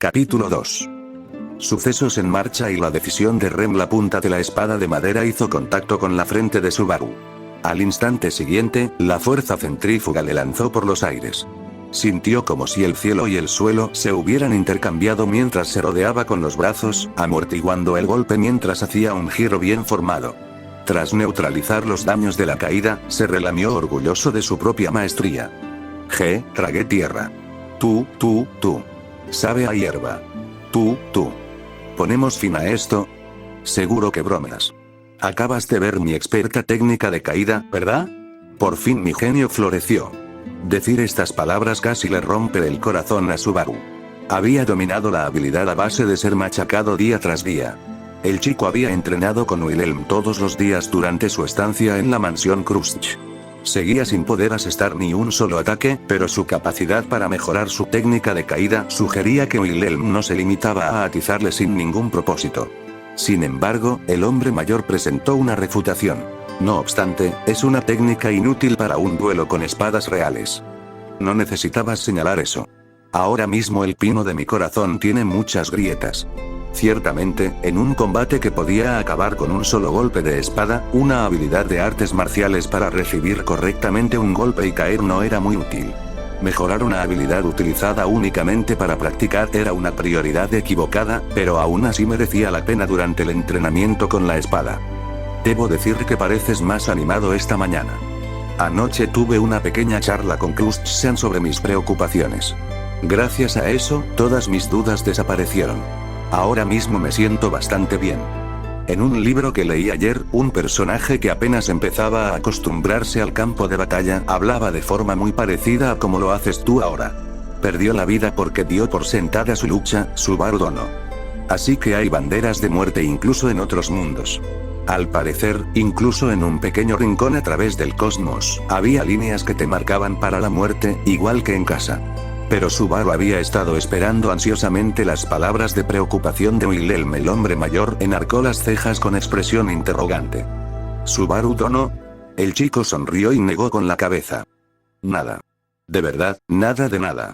Capítulo 2. Sucesos en marcha y la decisión de Rem. La punta de la espada de madera hizo contacto con la frente de Subaru. Al instante siguiente, la fuerza centrífuga le lanzó por los aires. Sintió como si el cielo y el suelo se hubieran intercambiado mientras se rodeaba con los brazos, amortiguando el golpe mientras hacía un giro bien formado. Tras neutralizar los daños de la caída, se relamió orgulloso de su propia maestría. Tragué tierra. Tú. Sabe a hierba. Tú. ¿Ponemos fin a esto? Seguro que bromas. Acabas de ver mi experta técnica de caída, ¿verdad? Por fin mi genio floreció. Decir estas palabras casi le rompe el corazón a Subaru. Había dominado la habilidad a base de ser machacado día tras día. El chico había entrenado con Wilhelm todos los días durante su estancia en la mansión Kruschk. Seguía sin poder asestar ni un solo ataque, pero su capacidad para mejorar su técnica de caída sugería que Wilhelm no se limitaba a atizarle sin ningún propósito. Sin embargo, el hombre mayor presentó una refutación. No obstante, es una técnica inútil para un duelo con espadas reales. No necesitabas señalar eso. Ahora mismo el pino de mi corazón tiene muchas grietas. Ciertamente, en un combate que podía acabar con un solo golpe de espada, una habilidad de artes marciales para recibir correctamente un golpe y caer no era muy útil. Mejorar una habilidad utilizada únicamente para practicar era una prioridad equivocada, pero aún así merecía la pena durante el entrenamiento con la espada. Debo decir que pareces más animado esta mañana. Anoche tuve una pequeña charla con Kruschk sobre mis preocupaciones. Gracias a eso, todas mis dudas desaparecieron. Ahora mismo me siento bastante bien. En un libro que leí ayer, un personaje que apenas empezaba a acostumbrarse al campo de batalla hablaba de forma muy parecida a como lo haces tú ahora. Perdió la vida porque dio por sentada su lucha, Subaru Dono. Así que hay banderas de muerte incluso en otros mundos. Al parecer, incluso en un pequeño rincón a través del cosmos, había líneas que te marcaban para la muerte, igual que en casa. Pero Subaru había estado esperando ansiosamente las palabras de preocupación de Wilhelm. El hombre mayor enarcó las cejas con expresión interrogante. ¿Subaru Dono? El chico sonrió y negó con la cabeza. Nada. De verdad, nada de nada.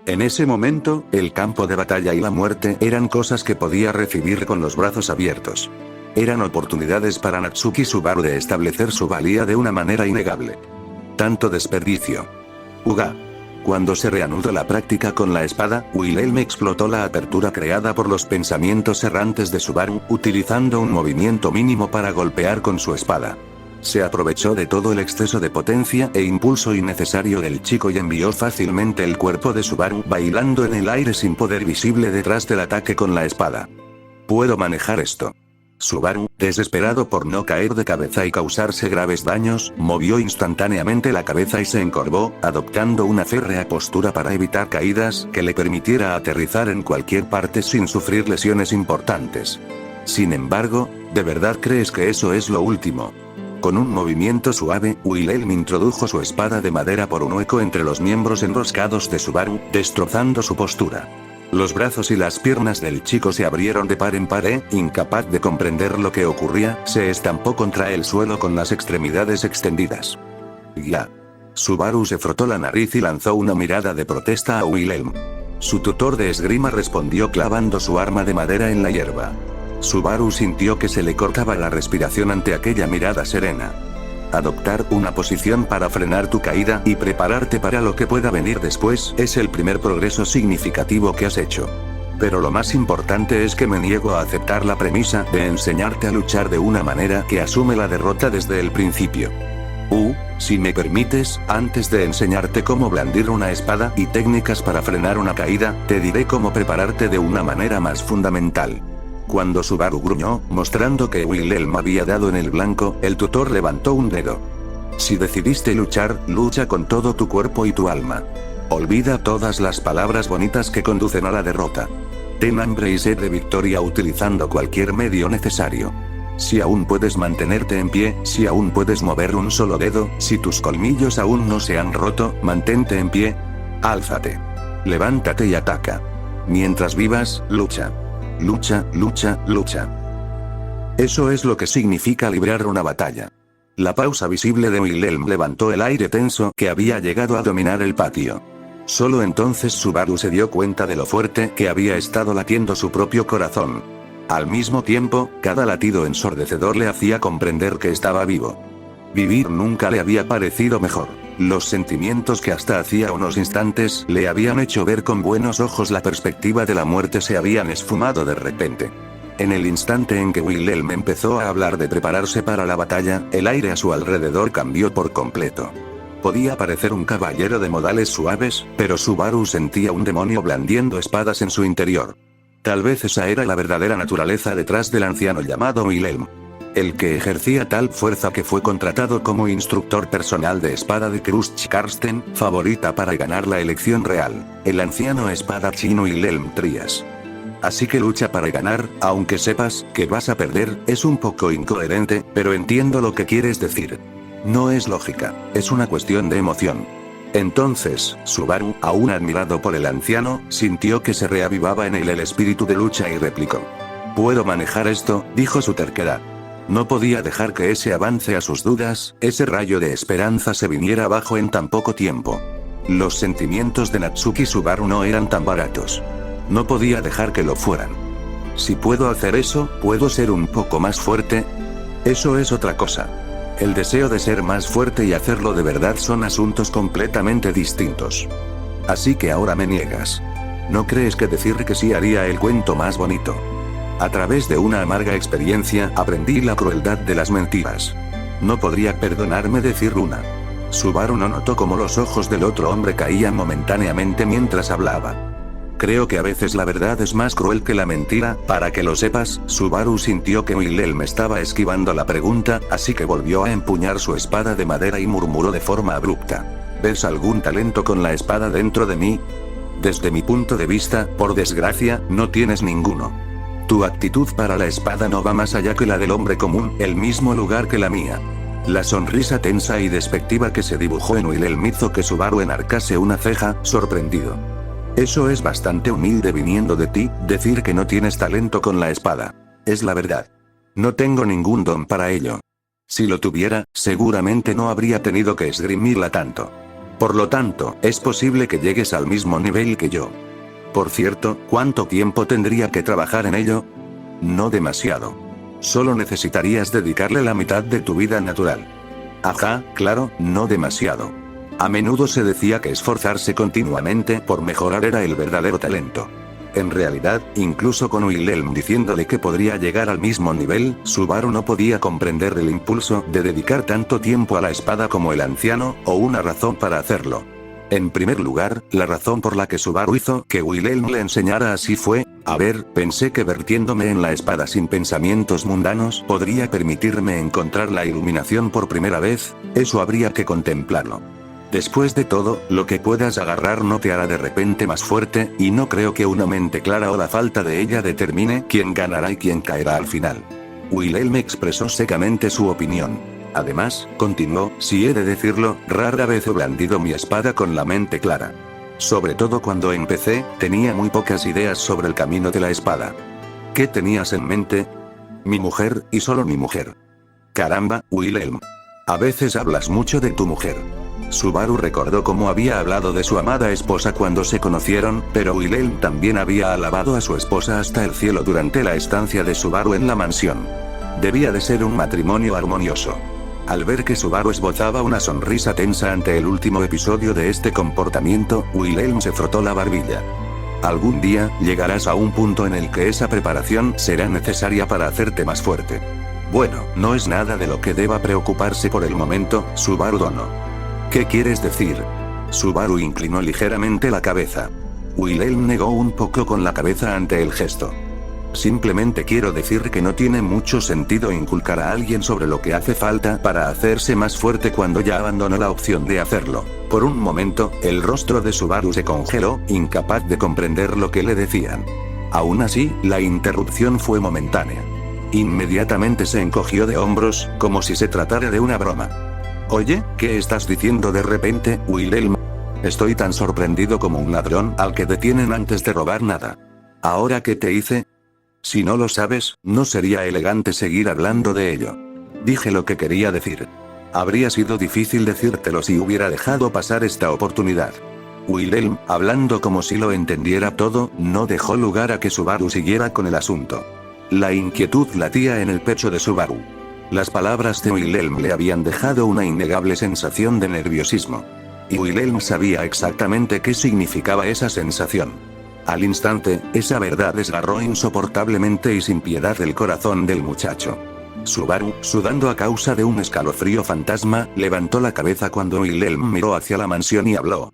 En ese momento, el campo de batalla y la muerte eran cosas que podía recibir con los brazos abiertos. Eran oportunidades para Natsuki Subaru de establecer su valía de una manera innegable. Tanto desperdicio. Uga. Cuando se reanudó la práctica con la espada, Wilhelm explotó la apertura creada por los pensamientos errantes de Subaru, utilizando un movimiento mínimo para golpear con su espada. Se aprovechó de todo el exceso de potencia e impulso innecesario del chico y envió fácilmente el cuerpo de Subaru bailando en el aire sin poder visible detrás del ataque con la espada. Puedo manejar esto. Subaru, desesperado por no caer de cabeza y causarse graves daños, movió instantáneamente la cabeza y se encorvó, adoptando una férrea postura para evitar caídas que le permitiera aterrizar en cualquier parte sin sufrir lesiones importantes. Sin embargo, ¿de verdad crees que eso es lo último? Con un movimiento suave, Wilhelm introdujo su espada de madera por un hueco entre los miembros enroscados de Subaru, destrozando su postura. Los brazos y las piernas del chico se abrieron de par en par e, incapaz de comprender lo que ocurría, se estampó contra el suelo con las extremidades extendidas. Ya. Subaru se frotó la nariz y lanzó una mirada de protesta a Wilhelm. Su tutor de esgrima respondió clavando su arma de madera en la hierba. Subaru sintió que se le cortaba la respiración ante aquella mirada serena. Adoptar una posición para frenar tu caída y prepararte para lo que pueda venir después es el primer progreso significativo que has hecho. Pero lo más importante es que me niego a aceptar la premisa de enseñarte a luchar de una manera que asume la derrota desde el principio. Si me permites, antes de enseñarte cómo blandir una espada y técnicas para frenar una caída, te diré cómo prepararte de una manera más fundamental. Cuando Subaru gruñó, mostrando que Wilhelm había dado en el blanco, el tutor levantó un dedo. Si decidiste luchar, lucha con todo tu cuerpo y tu alma. Olvida todas las palabras bonitas que conducen a la derrota. Ten hambre y sed de victoria utilizando cualquier medio necesario. Si aún puedes mantenerte en pie, si aún puedes mover un solo dedo, si tus colmillos aún no se han roto, mantente en pie. Álzate. Levántate y ataca. Mientras vivas, lucha. Lucha. Eso es lo que significa librar una batalla. La pausa visible de Wilhelm levantó el aire tenso que había llegado a dominar el patio. Solo entonces Subaru se dio cuenta de lo fuerte que había estado latiendo su propio corazón. Al mismo tiempo, cada latido ensordecedor le hacía comprender que estaba vivo. Vivir nunca le había parecido mejor. Los sentimientos que hasta hacía unos instantes le habían hecho ver con buenos ojos la perspectiva de la muerte se habían esfumado de repente. En el instante en que Wilhelm empezó a hablar de prepararse para la batalla, el aire a su alrededor cambió por completo. Podía parecer un caballero de modales suaves, pero Subaru sentía un demonio blandiendo espadas en su interior. Tal vez esa era la verdadera naturaleza detrás del anciano llamado Wilhelm. El que ejercía tal fuerza que fue contratado como instructor personal de espada de Krusch Karsten, favorita para ganar la elección real, el anciano espadachín Wilhelm Trias. Así que lucha para ganar, aunque sepas que vas a perder, es un poco incoherente, pero entiendo lo que quieres decir. No es lógica, es una cuestión de emoción. Entonces, Subaru, aún admirado por el anciano, sintió que se reavivaba en él el espíritu de lucha y replicó. «Puedo manejar esto», dijo su terquedad. No podía dejar que ese avance a sus dudas, ese rayo de esperanza se viniera abajo en tan poco tiempo. Los sentimientos de Natsuki Subaru no eran tan baratos. No podía dejar que lo fueran. Si puedo hacer eso, ¿puedo ser un poco más fuerte? Eso es otra cosa. El deseo de ser más fuerte y hacerlo de verdad son asuntos completamente distintos. Así que ahora me niegas. ¿No crees que decir que sí haría el cuento más bonito? A través de una amarga experiencia, aprendí la crueldad de las mentiras. No podría perdonarme decir una. Subaru no notó cómo los ojos del otro hombre caían momentáneamente mientras hablaba. Creo que a veces la verdad es más cruel que la mentira, para que lo sepas. Subaru sintió que Wilhelm estaba esquivando la pregunta, así que volvió a empuñar su espada de madera y murmuró de forma abrupta. ¿Ves algún talento con la espada dentro de mí? Desde mi punto de vista, por desgracia, no tienes ninguno. Tu actitud para la espada no va más allá que la del hombre común, el mismo lugar que la mía. La sonrisa tensa y despectiva que se dibujó en Wilhelm hizo que Subaru enarcase una ceja, sorprendido. Eso es bastante humilde viniendo de ti, decir que no tienes talento con la espada. Es la verdad. No tengo ningún don para ello. Si lo tuviera, seguramente no habría tenido que esgrimirla tanto. Por lo tanto, es posible que llegues al mismo nivel que yo. Por cierto, ¿cuánto tiempo tendría que trabajar en ello? No demasiado. Solo necesitarías dedicarle la mitad de tu vida natural. Ajá, claro, no demasiado. A menudo se decía que esforzarse continuamente por mejorar era el verdadero talento. En realidad, incluso con Wilhelm diciéndole que podría llegar al mismo nivel, Subaru no podía comprender el impulso de dedicar tanto tiempo a la espada como el anciano, o una razón para hacerlo. En primer lugar, la razón por la que Subaru hizo que Wilhelm le enseñara así fue, a ver, pensé que vertiéndome en la espada sin pensamientos mundanos podría permitirme encontrar la iluminación por primera vez, eso habría que contemplarlo. Después de todo, lo que puedas agarrar no te hará de repente más fuerte, y no creo que una mente clara o la falta de ella determine quién ganará y quién caerá al final. Wilhelm expresó secamente su opinión. Además, continuó, si he de decirlo, rara vez he blandido mi espada con la mente clara. Sobre todo cuando empecé, tenía muy pocas ideas sobre el camino de la espada. ¿Qué tenías en mente? Mi mujer, y solo mi mujer. Caramba, Wilhelm. A veces hablas mucho de tu mujer. Subaru recordó cómo había hablado de su amada esposa cuando se conocieron, pero Wilhelm también había alabado a su esposa hasta el cielo durante la estancia de Subaru en la mansión. Debía de ser un matrimonio armonioso. Al ver que Subaru esbozaba una sonrisa tensa ante el último episodio de este comportamiento, Wilhelm se frotó la barbilla. Algún día, llegarás a un punto en el que esa preparación será necesaria para hacerte más fuerte. Bueno, no es nada de lo que deba preocuparse por el momento, Subaru Dono. ¿Qué quieres decir? Subaru inclinó ligeramente la cabeza. Wilhelm negó un poco con la cabeza ante el gesto. Simplemente quiero decir que no tiene mucho sentido inculcar a alguien sobre lo que hace falta para hacerse más fuerte cuando ya abandonó la opción de hacerlo. Por un momento, el rostro de Subaru se congeló, incapaz de comprender lo que le decían. Aún así, la interrupción fue momentánea. Inmediatamente se encogió de hombros, como si se tratara de una broma. Oye, ¿qué estás diciendo de repente, Wilhelm? Estoy tan sorprendido como un ladrón al que detienen antes de robar nada. ¿Ahora qué te hice? Si no lo sabes, no sería elegante seguir hablando de ello. Dije lo que quería decir. Habría sido difícil decírtelo si hubiera dejado pasar esta oportunidad. Wilhelm, hablando como si lo entendiera todo, no dejó lugar a que Subaru siguiera con el asunto. La inquietud latía en el pecho de Subaru. Las palabras de Wilhelm le habían dejado una innegable sensación de nerviosismo. Y Wilhelm sabía exactamente qué significaba esa sensación. Al instante, esa verdad desgarró insoportablemente y sin piedad el corazón del muchacho. Subaru, sudando a causa de un escalofrío fantasma, levantó la cabeza cuando Wilhelm miró hacia la mansión y habló.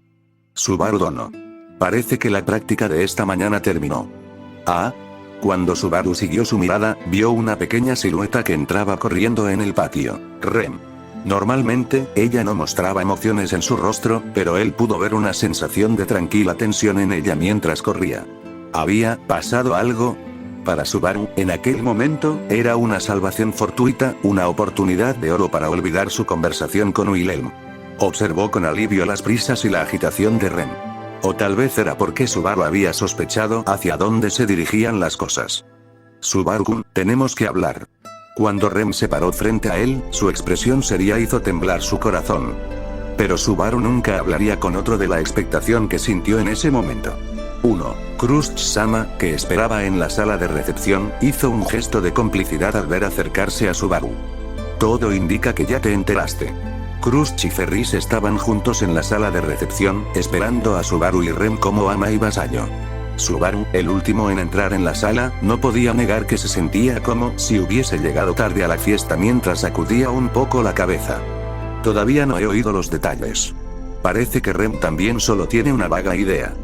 Subaru Dono. Parece que la práctica de esta mañana terminó. Ah. Cuando Subaru siguió su mirada, vio una pequeña silueta que entraba corriendo en el patio. Rem. Normalmente, ella no mostraba emociones en su rostro, pero él pudo ver una sensación de tranquila tensión en ella mientras corría. ¿Había pasado algo? Para Subaru, en aquel momento, era una salvación fortuita, una oportunidad de oro para olvidar su conversación con Wilhelm. Observó con alivio las prisas y la agitación de Rem. O tal vez era porque Subaru había sospechado hacia dónde se dirigían las cosas. Subaru-kun, tenemos que hablar. Cuando Rem se paró frente a él, su expresión seria hizo temblar su corazón. Pero Subaru nunca hablaría con otro de la expectación que sintió en ese momento. 1. Krush-sama, que esperaba en la sala de recepción, hizo un gesto de complicidad al ver acercarse a Subaru. Todo indica que ya te enteraste. Krush y Ferris estaban juntos en la sala de recepción, esperando a Subaru y Rem como ama y vasallo. Subaru, el último en entrar en la sala, no podía negar que se sentía como si hubiese llegado tarde a la fiesta mientras sacudía un poco la cabeza. Todavía no he oído los detalles. Parece que Rem también solo tiene una vaga idea.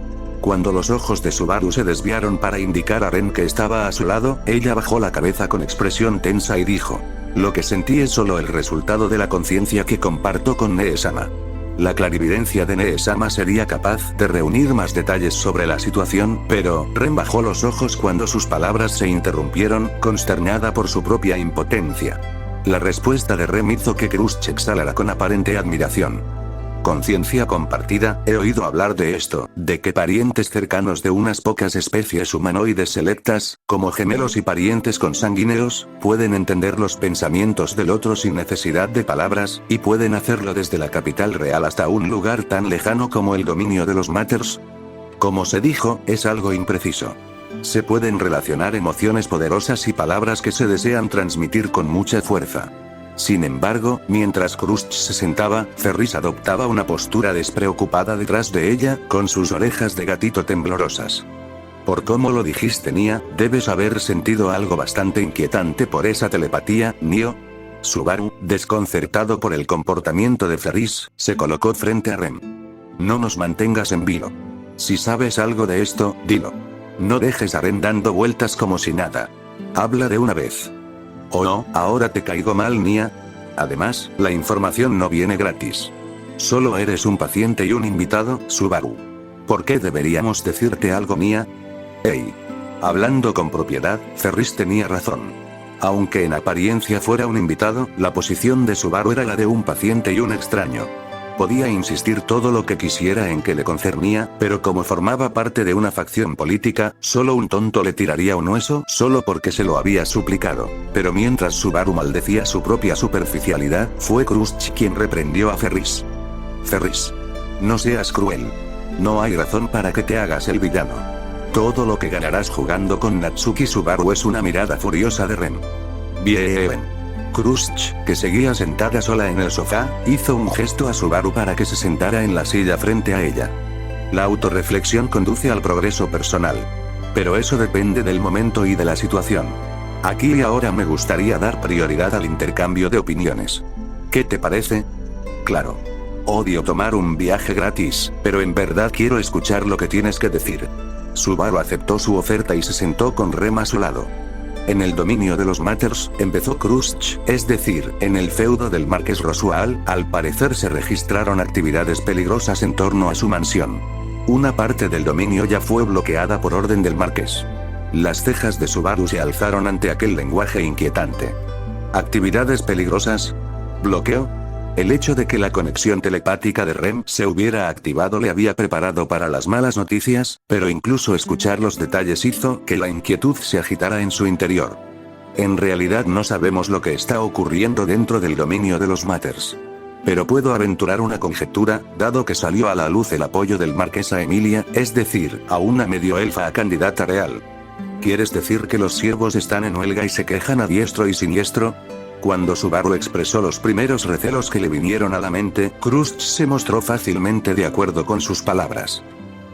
Cuando los ojos de Subaru se desviaron para indicar a Rem que estaba a su lado, ella bajó la cabeza con expresión tensa y dijo. Lo que sentí es solo el resultado de la conciencia que comparto con Nee-sama. La clarividencia de Nee-sama sería capaz de reunir más detalles sobre la situación, pero Rem bajó los ojos cuando sus palabras se interrumpieron, consternada por su propia impotencia. La respuesta de Rem hizo que Krush exhalara con aparente admiración. Conciencia compartida, he oído hablar de esto, de que parientes cercanos de unas pocas especies humanoides selectas, como gemelos y parientes consanguíneos, pueden entender los pensamientos del otro sin necesidad de palabras, y pueden hacerlo desde la capital real hasta un lugar tan lejano como el dominio de los Matters. Como se dijo, es algo impreciso. Se pueden relacionar emociones poderosas y palabras que se desean transmitir con mucha fuerza. Sin embargo, mientras Krush se sentaba, Ferris adoptaba una postura despreocupada detrás de ella, con sus orejas de gatito temblorosas. Por cómo lo dijiste, Nia, debes haber sentido algo bastante inquietante por esa telepatía, Nio. Subaru, desconcertado por el comportamiento de Ferris, se colocó frente a Rem. No nos mantengas en vilo. Si sabes algo de esto, dilo. No dejes a Rem dando vueltas como si nada. Habla de una vez. Oh no, ahora te caigo mal, Nia. Además, la información no viene gratis. Solo eres un paciente y un invitado, Subaru. ¿Por qué deberíamos decirte algo, Nia? Hey. Hablando con propiedad, Ferris tenía razón. Aunque en apariencia fuera un invitado, la posición de Subaru era la de un paciente y un extraño. Podía insistir todo lo que quisiera en que le concernía, pero como formaba parte de una facción política, solo un tonto le tiraría un hueso solo porque se lo había suplicado. Pero mientras Subaru maldecía su propia superficialidad, fue Krush quien reprendió a Ferris. Ferris. No seas cruel. No hay razón para que te hagas el villano. Todo lo que ganarás jugando con Natsuki Subaru es una mirada furiosa de Rem. Bien. Krush, que seguía sentada sola en el sofá, hizo un gesto a Subaru para que se sentara en la silla frente a ella. La autorreflexión conduce al progreso personal. Pero eso depende del momento y de la situación. Aquí y ahora me gustaría dar prioridad al intercambio de opiniones. ¿Qué te parece? Claro. Odio tomar un viaje gratis, pero en verdad quiero escuchar lo que tienes que decir. Subaru aceptó su oferta y se sentó con Rem a su lado. En el dominio de los Matters, empezó Krush, es decir, en el feudo del Marqués Rosual, al parecer se registraron actividades peligrosas en torno a su mansión. Una parte del dominio ya fue bloqueada por orden del Marqués. Las cejas de Subaru se alzaron ante aquel lenguaje inquietante. ¿Actividades peligrosas? ¿Bloqueo? El hecho de que la conexión telepática de Rem se hubiera activado le había preparado para las malas noticias, pero incluso escuchar los detalles hizo que la inquietud se agitara en su interior. En realidad no sabemos lo que está ocurriendo dentro del dominio de los Matters. Pero puedo aventurar una conjetura, dado que salió a la luz el apoyo del marqués a Emilia, es decir, a una medio elfa candidata real. ¿Quieres decir que los siervos están en huelga y se quejan a diestro y siniestro? Cuando Subaru expresó los primeros recelos que le vinieron a la mente, Krusty se mostró fácilmente de acuerdo con sus palabras.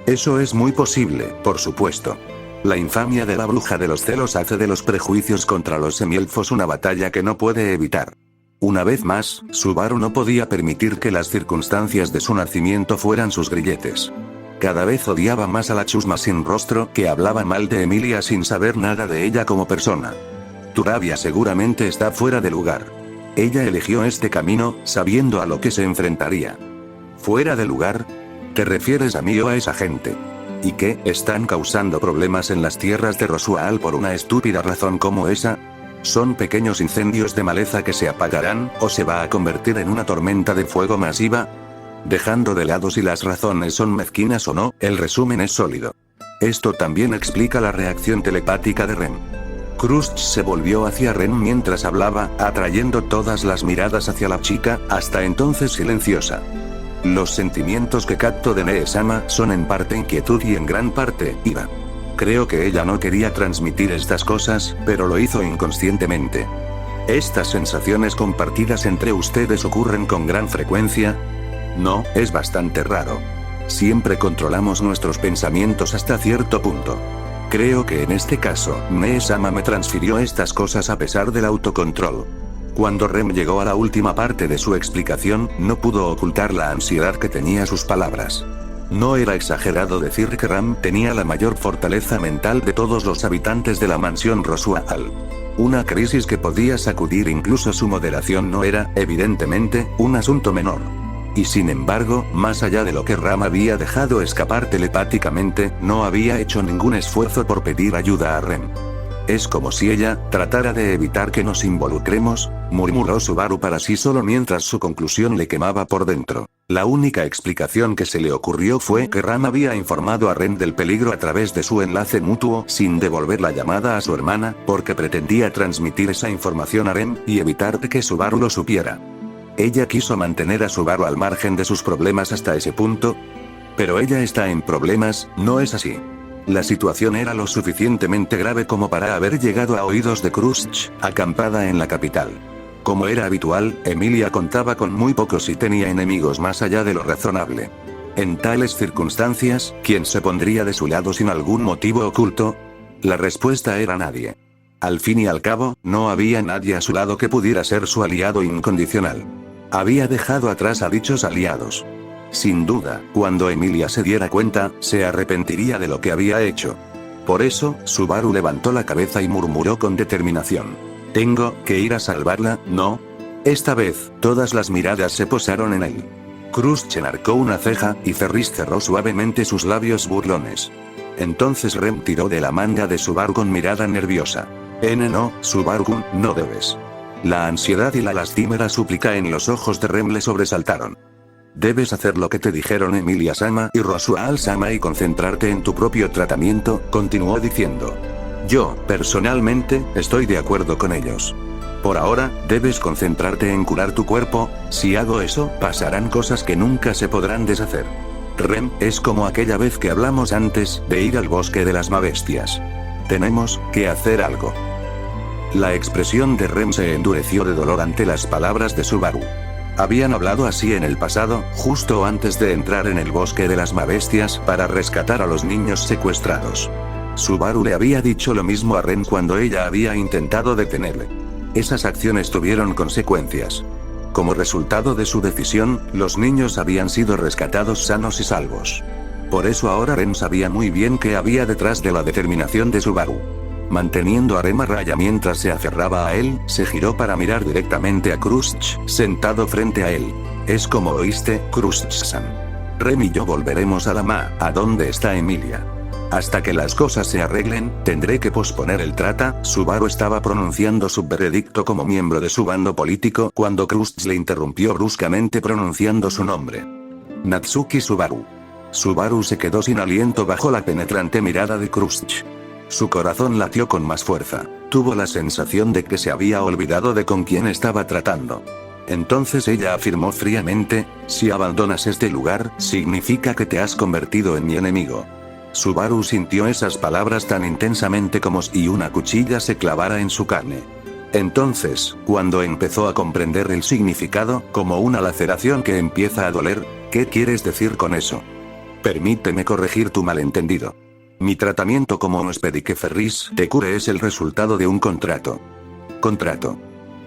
Eso es muy posible, por supuesto. La infamia de la bruja de los celos hace de los prejuicios contra los semielfos una batalla que no puede evitar. Una vez más, Subaru no podía permitir que las circunstancias de su nacimiento fueran sus grilletes. Cada vez odiaba más a la chusma sin rostro que hablaba mal de Emilia sin saber nada de ella como persona. Tu rabia seguramente está fuera de lugar. Ella eligió este camino, sabiendo a lo que se enfrentaría. ¿Fuera de lugar? ¿Te refieres a mí o a esa gente? ¿Y qué? ¿Están causando problemas en las tierras de Rosuaal por una estúpida razón como esa? ¿Son pequeños incendios de maleza que se apagarán, o se va a convertir en una tormenta de fuego masiva? Dejando de lado si las razones son mezquinas o no, el resumen es sólido. Esto también explica la reacción telepática de Rem. Krusty se volvió hacia Rem mientras hablaba, atrayendo todas las miradas hacia la chica, hasta entonces silenciosa. Los sentimientos que capto de Nee-sama son en parte inquietud y en gran parte ira. Creo que ella no quería transmitir estas cosas, pero lo hizo inconscientemente. ¿Estas sensaciones compartidas entre ustedes ocurren con gran frecuencia? No, es bastante raro. Siempre controlamos nuestros pensamientos hasta cierto punto. Creo que en este caso, Nee-sama me transfirió estas cosas a pesar del autocontrol. Cuando Rem llegó a la última parte de su explicación, no pudo ocultar la ansiedad que tenía sus palabras. No era exagerado decir que Ram tenía la mayor fortaleza mental de todos los habitantes de la mansión Rosuaal. Una crisis que podía sacudir incluso su moderación no era, evidentemente, un asunto menor. Y sin embargo, más allá de lo que Ram había dejado escapar telepáticamente, no había hecho ningún esfuerzo por pedir ayuda a Rem. Es como si ella tratara de evitar que nos involucremos, murmuró Subaru para sí solo mientras su conclusión le quemaba por dentro. La única explicación que se le ocurrió fue que Ram había informado a Rem del peligro a través de su enlace mutuo sin devolver la llamada a su hermana, porque pretendía transmitir esa información a Rem y evitar que Subaru lo supiera. Ella quiso mantener a Subaru al margen de sus problemas hasta ese punto. Pero ella está en problemas, ¿no es así? La situación era lo suficientemente grave como para haber llegado a oídos de Krusty, acampada en la capital. Como era habitual, Emilia contaba con muy pocos y tenía enemigos más allá de lo razonable. En tales circunstancias, ¿quién se pondría de su lado sin algún motivo oculto? La respuesta era nadie. Al fin y al cabo, no había nadie a su lado que pudiera ser su aliado incondicional. Había dejado atrás a dichos aliados. Sin duda, cuando Emilia se diera cuenta, se arrepentiría de lo que había hecho. Por eso, Subaru levantó la cabeza y murmuró con determinación. Tengo que ir a salvarla, ¿no? Esta vez, todas las miradas se posaron en él. Krusty enarcó una ceja, y Ferris cerró suavemente sus labios burlones. Entonces Rem tiró de la manga de Subaru con mirada nerviosa. No, Subaru-kun, no debes. La ansiedad y la lastimera súplica en los ojos de Rem le sobresaltaron. Debes hacer lo que te dijeron Emilia-sama y Rosuaal-sama y concentrarte en tu propio tratamiento, continuó diciendo. Yo, personalmente, estoy de acuerdo con ellos. Por ahora, debes concentrarte en curar tu cuerpo. Si hago eso, pasarán cosas que nunca se podrán deshacer. Rem, es como aquella vez que hablamos antes, de ir al bosque de las mabestias. Tenemos que hacer algo. La expresión de Rem se endureció de dolor ante las palabras de Subaru. Habían hablado así en el pasado, justo antes de entrar en el bosque de las mabestias para rescatar a los niños secuestrados. Subaru le había dicho lo mismo a Rem cuando ella había intentado detenerle. Esas acciones tuvieron consecuencias. Como resultado de su decisión, los niños habían sido rescatados sanos y salvos. Por eso ahora Rem sabía muy bien qué había detrás de la determinación de Subaru. Manteniendo a Rem a raya mientras se aferraba a él, se giró para mirar directamente a Krusty, sentado frente a él. Es como oíste, Krusty-san. Rem y yo volveremos a Dama, ¿a dónde está Emilia? Hasta que las cosas se arreglen, tendré que posponer el trata. Subaru estaba pronunciando su veredicto como miembro de su bando político cuando Krusty le interrumpió bruscamente pronunciando su nombre. Natsuki Subaru. Subaru se quedó sin aliento bajo la penetrante mirada de Krusty. Su corazón latió con más fuerza. Tuvo la sensación de que se había olvidado de con quién estaba tratando. Entonces ella afirmó fríamente, si abandonas este lugar, significa que te has convertido en mi enemigo. Subaru sintió esas palabras tan intensamente como si una cuchilla se clavara en su carne. Entonces, cuando empezó a comprender el significado, como una laceración que empieza a doler, ¿qué quieres decir con eso? Permíteme corregir tu malentendido. Mi tratamiento como no es pedir que Ferris te cure, es el resultado de un contrato. ¿Contrato?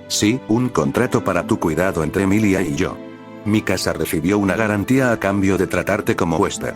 Sí, un contrato para tu cuidado entre Emilia y yo. Mi casa recibió una garantía a cambio de tratarte como huésped.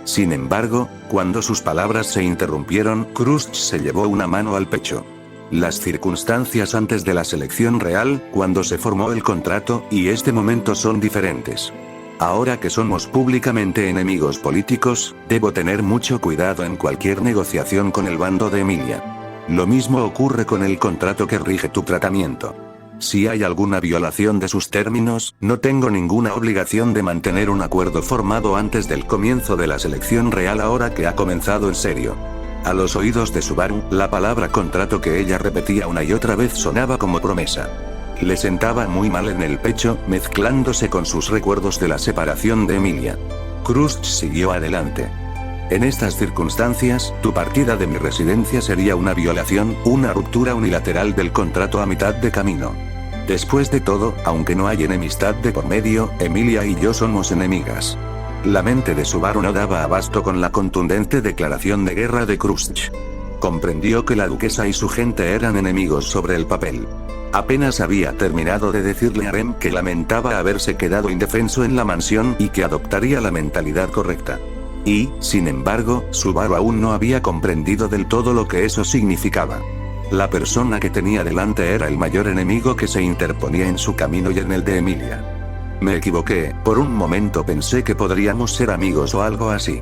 Sin embargo, cuando sus palabras se interrumpieron, Crust se llevó una mano al pecho. Las circunstancias antes de la selección real, cuando se formó el contrato, y este momento son diferentes. Ahora que somos públicamente enemigos políticos, debo tener mucho cuidado en cualquier negociación con el bando de Emilia. Lo mismo ocurre con el contrato que rige tu tratamiento. Si hay alguna violación de sus términos, no tengo ninguna obligación de mantener un acuerdo formado antes del comienzo de la selección real ahora que ha comenzado en serio. A los oídos de Subaru, la palabra contrato que ella repetía una y otra vez sonaba como promesa. Le sentaba muy mal en el pecho, mezclándose con sus recuerdos de la separación de Emilia. Crust siguió adelante. En estas circunstancias, tu partida de mi residencia sería una violación, una ruptura unilateral del contrato a mitad de camino. Después de todo, aunque no hay enemistad de por medio, Emilia y yo somos enemigas. La mente de Subaru no daba abasto con la contundente declaración de guerra de Crust. Comprendió que la duquesa y su gente eran enemigos sobre el papel. Apenas había terminado de decirle a Rem que lamentaba haberse quedado indefenso en la mansión y que adoptaría la mentalidad correcta. Y, sin embargo, Subaru aún no había comprendido del todo lo que eso significaba. La persona que tenía delante era el mayor enemigo que se interponía en su camino y en el de Emilia. Me equivoqué, por un momento pensé que podríamos ser amigos o algo así.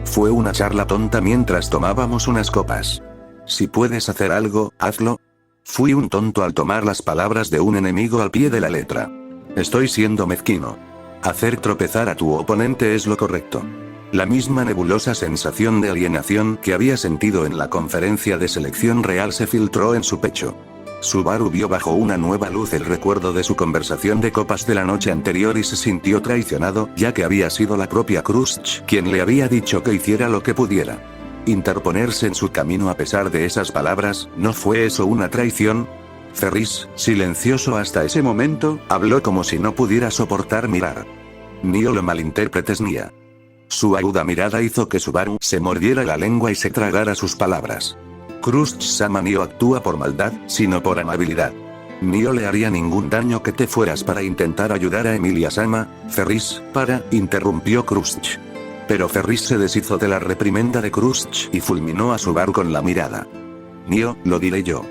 Fue una charla tonta mientras tomábamos unas copas. Si puedes hacer algo, hazlo. Fui un tonto al tomar las palabras de un enemigo al pie de la letra. Estoy siendo mezquino. Hacer tropezar a tu oponente es lo correcto. La misma nebulosa sensación de alienación que había sentido en la conferencia de selección real se filtró en su pecho. Subaru vio bajo una nueva luz el recuerdo de su conversación de copas de la noche anterior y se sintió traicionado, ya que había sido la propia Crust quien le había dicho que hiciera lo que pudiera. Interponerse en su camino a pesar de esas palabras, ¿no fue eso una traición? Ferris, silencioso hasta ese momento, habló como si no pudiera soportar mirar. Ni lo malinterpretes, Nia. Su aguda mirada hizo que Subaru se mordiera la lengua y se tragara sus palabras. Crust-sama no actúa por maldad, sino por amabilidad. No le haría ningún daño que te fueras para intentar ayudar a Emilia-sama, Ferris, interrumpió Crust. Pero Ferris se deshizo de la reprimenda de Crust y fulminó a Subaru con la mirada. Nio, lo diré yo.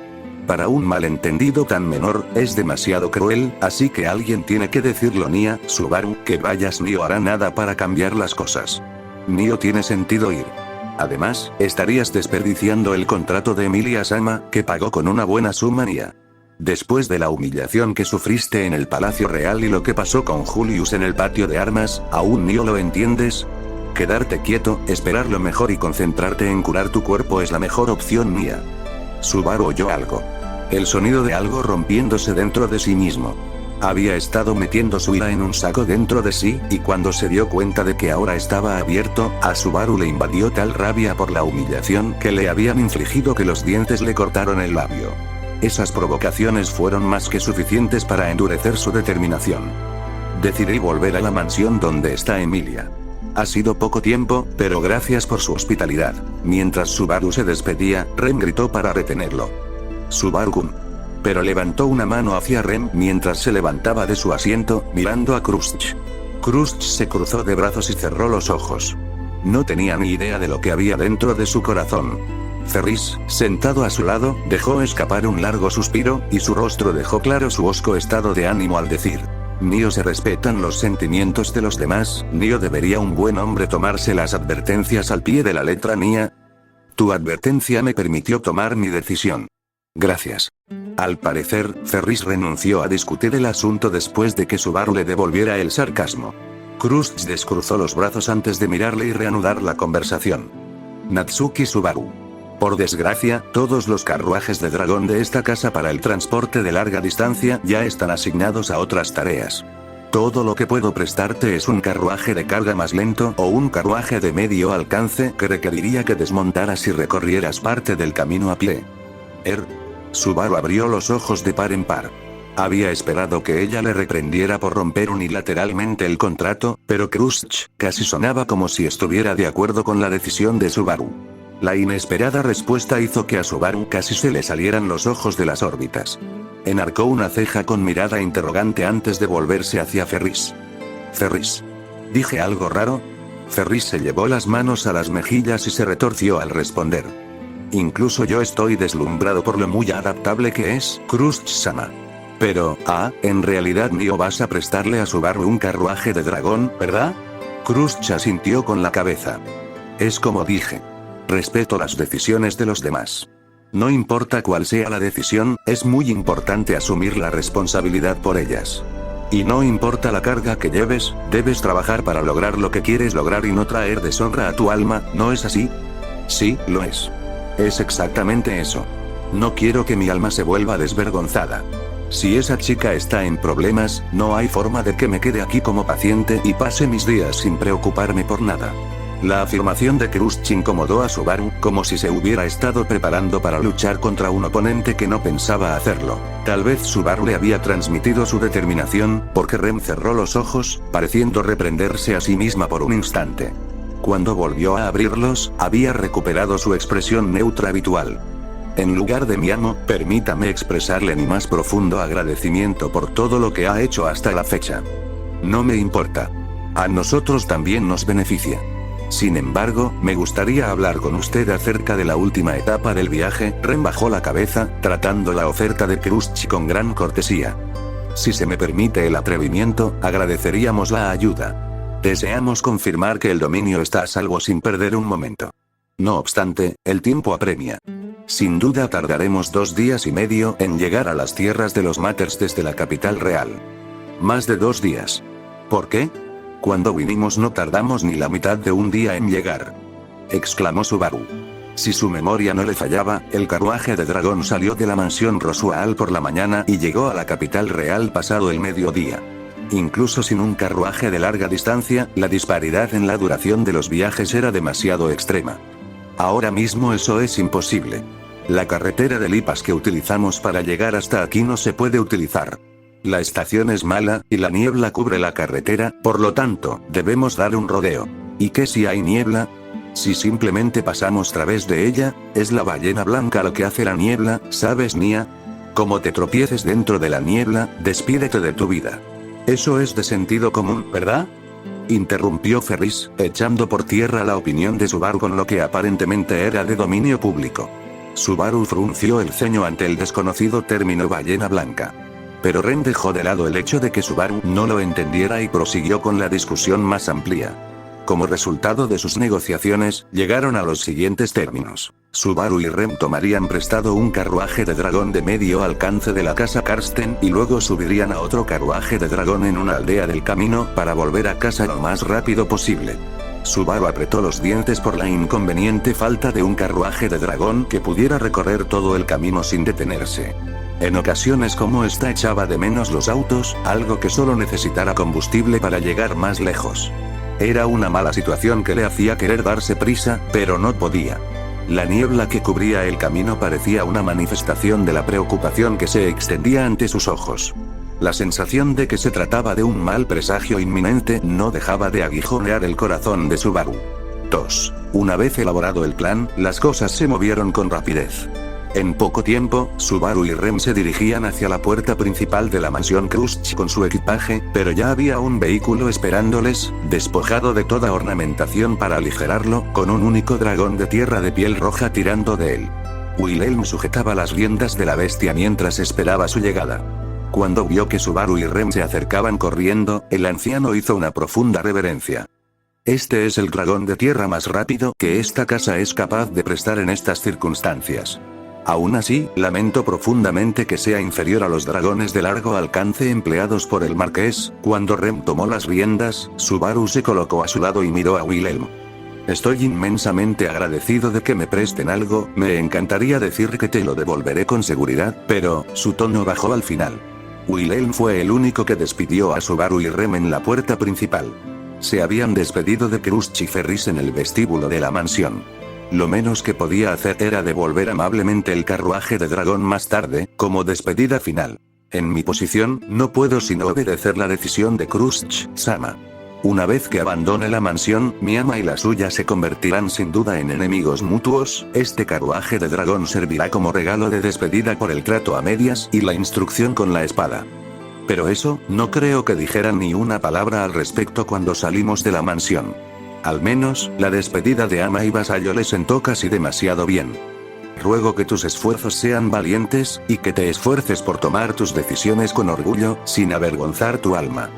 Para un malentendido tan menor, es demasiado cruel, así que alguien tiene que decirlo. Nia, Subaru, que vayas. No hará nada para cambiar las cosas. No tiene sentido ir. Además, estarías desperdiciando el contrato de Emilia-sama, que pagó con una buena suma. Nia. Después de la humillación que sufriste en el Palacio Real y lo que pasó con Julius en el patio de armas, ¿aún no lo entiendes? Quedarte quieto, esperar lo mejor y concentrarte en curar tu cuerpo es la mejor opción. Nia. Subaru oyó algo. El sonido de algo rompiéndose dentro de sí mismo. Había estado metiendo su ira en un saco dentro de sí, y cuando se dio cuenta de que ahora estaba abierto, a Subaru le invadió tal rabia por la humillación que le habían infligido que los dientes le cortaron el labio. Esas provocaciones fueron más que suficientes para endurecer su determinación. Decidí volver a la mansión donde está Emilia. Ha sido poco tiempo, pero gracias por su hospitalidad. Mientras Subaru se despedía, Rem gritó para retenerlo. Subaru-kun. Pero levantó una mano hacia Rem mientras se levantaba de su asiento, mirando a Crust. Crust se cruzó de brazos y cerró los ojos. No tenía ni idea de lo que había dentro de su corazón. Ferris, sentado a su lado, dejó escapar un largo suspiro, y su rostro dejó claro su hosco estado de ánimo al decir: Nio, se respetan los sentimientos de los demás. Nio, debería un buen hombre tomarse las advertencias al pie de la letra. Nia. Tu advertencia me permitió tomar mi decisión. Gracias. Al parecer, Ferris renunció a discutir el asunto después de que Subaru le devolviera el sarcasmo. Crust descruzó los brazos antes de mirarle y reanudar la conversación. Natsuki Subaru. Por desgracia, todos los carruajes de dragón de esta casa para el transporte de larga distancia ya están asignados a otras tareas. Todo lo que puedo prestarte es un carruaje de carga más lento o un carruaje de medio alcance que requeriría que desmontaras y recorrieras parte del camino a pie. Subaru abrió los ojos de par en par. Había esperado que ella le reprendiera por romper unilateralmente el contrato, pero Krushch casi sonaba como si estuviera de acuerdo con la decisión de Subaru. La inesperada respuesta hizo que a Subaru casi se le salieran los ojos de las órbitas. Enarcó una ceja con mirada interrogante antes de volverse hacia Ferris. Ferris. ¿Dije algo raro? Ferris se llevó las manos a las mejillas y se retorció al responder. Incluso yo estoy deslumbrado por lo muy adaptable que es Krushch-sama. Pero, en realidad Nio vas a prestarle a Subaru un carruaje de dragón, ¿verdad? Krushch asintió con la cabeza. Es como dije. Respeto las decisiones de los demás. No importa cuál sea la decisión, es muy importante asumir la responsabilidad por ellas. Y no importa la carga que lleves, debes trabajar para lograr lo que quieres lograr y no traer deshonra a tu alma, ¿no es así? Sí, lo es. Es exactamente eso. No quiero que mi alma se vuelva desvergonzada. Si esa chica está en problemas, no hay forma de que me quede aquí como paciente y pase mis días sin preocuparme por nada. La afirmación de Krushch incomodó a Subaru, como si se hubiera estado preparando para luchar contra un oponente que no pensaba hacerlo. Tal vez Subaru le había transmitido su determinación, porque Rem cerró los ojos, pareciendo reprenderse a sí misma por un instante. Cuando volvió a abrirlos, había recuperado su expresión neutra habitual. En lugar de mi amo, permítame expresarle mi más profundo agradecimiento por todo lo que ha hecho hasta la fecha. No me importa. A nosotros también nos beneficia. Sin embargo, me gustaría hablar con usted acerca de la última etapa del viaje. Rem bajó la cabeza, tratando la oferta de Krushch con gran cortesía. Si se me permite el atrevimiento, agradeceríamos la ayuda. Deseamos confirmar que el dominio está a salvo sin perder un momento. No obstante, el tiempo apremia. Sin duda tardaremos 2 días y medio en llegar a las tierras de los Matters desde la capital real. Más de 2 días. ¿Por qué? Cuando vinimos no tardamos ni la mitad de un día en llegar. Exclamó Subaru. Si su memoria no le fallaba, el carruaje de dragón salió de la mansión Rosual por la mañana y llegó a la capital real pasado el mediodía. Incluso sin un carruaje de larga distancia, la disparidad en la duración de los viajes era demasiado extrema. Ahora mismo eso es imposible. La carretera de Lipas que utilizamos para llegar hasta aquí no se puede utilizar. La estación es mala, y la niebla cubre la carretera, por lo tanto, debemos dar un rodeo. ¿Y qué si hay niebla? Si simplemente pasamos a través de ella, es la ballena blanca lo que hace la niebla, ¿sabes, Nia? Como te tropieces dentro de la niebla, despídete de tu vida. Eso es de sentido común, ¿verdad? Interrumpió Ferris, echando por tierra la opinión de Subaru con lo que aparentemente era de dominio público. Subaru frunció el ceño ante el desconocido término ballena blanca. Pero Ren dejó de lado el hecho de que Subaru no lo entendiera y prosiguió con la discusión más amplia. Como resultado de sus negociaciones, llegaron a los siguientes términos. Subaru y Rem tomarían prestado un carruaje de dragón de medio alcance de la casa Karsten y luego subirían a otro carruaje de dragón en una aldea del camino para volver a casa lo más rápido posible. Subaru apretó los dientes por la inconveniente falta de un carruaje de dragón que pudiera recorrer todo el camino sin detenerse. En ocasiones como esta echaba de menos los autos, algo que solo necesitara combustible para llegar más lejos. Era una mala situación que le hacía querer darse prisa, pero no podía. La niebla que cubría el camino parecía una manifestación de la preocupación que se extendía ante sus ojos. La sensación de que se trataba de un mal presagio inminente no dejaba de aguijonear el corazón de Subaru. 2. Una vez elaborado el plan, las cosas se movieron con rapidez. En poco tiempo, Subaru y Rem se dirigían hacia la puerta principal de la mansión Krushch con su equipaje, pero ya había un vehículo esperándoles, despojado de toda ornamentación para aligerarlo, con un único dragón de tierra de piel roja tirando de él. Wilhelm sujetaba las riendas de la bestia mientras esperaba su llegada. Cuando vio que Subaru y Rem se acercaban corriendo, el anciano hizo una profunda reverencia. Este es el dragón de tierra más rápido que esta casa es capaz de prestar en estas circunstancias. Aún así, lamento profundamente que sea inferior a los dragones de largo alcance empleados por el marqués. Cuando Rem tomó las riendas, Subaru se colocó a su lado y miró a Wilhelm. Estoy inmensamente agradecido de que me presten algo, me encantaría decir que te lo devolveré con seguridad, pero, su tono bajó al final. Wilhelm fue el único que despidió a Subaru y Rem en la puerta principal. Se habían despedido de Crush y Ferris en el vestíbulo de la mansión. Lo menos que podía hacer era devolver amablemente el carruaje de dragón más tarde, como despedida final. En mi posición, no puedo sino obedecer la decisión de Crush-sama. Una vez que abandone la mansión, mi ama y la suya se convertirán sin duda en enemigos mutuos. Este carruaje de dragón servirá como regalo de despedida por el trato a medias y la instrucción con la espada. Pero eso, no creo que dijeran ni una palabra al respecto cuando salimos de la mansión. Al menos, la despedida de ama y vasallo le sentó casi demasiado bien. Ruego que tus esfuerzos sean valientes, y que te esfuerces por tomar tus decisiones con orgullo, sin avergonzar tu alma.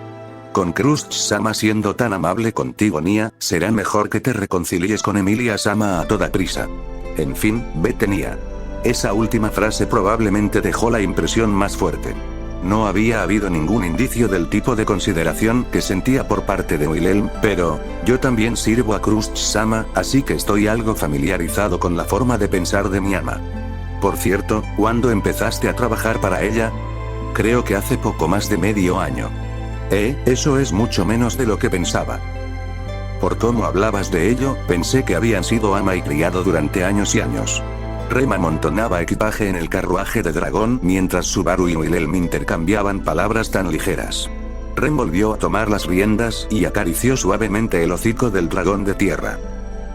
Con Crush-sama siendo tan amable contigo, Nia, será mejor que te reconcilies con Emilia-sama a toda prisa. En fin, vete, Nia. Esa última frase probablemente dejó la impresión más fuerte. No había habido ningún indicio del tipo de consideración que sentía por parte de Wilhelm, pero, yo también sirvo a Crush-sama, así que estoy algo familiarizado con la forma de pensar de mi ama. Por cierto, ¿cuándo empezaste a trabajar para ella? Creo que hace poco más de medio año. Eso es mucho menos de lo que pensaba. Por cómo hablabas de ello, pensé que habían sido ama y criado durante años y años. Rem amontonaba equipaje en el carruaje de dragón mientras Subaru y Wilhelm intercambiaban palabras tan ligeras. Rem volvió a tomar las riendas y acarició suavemente el hocico del dragón de tierra.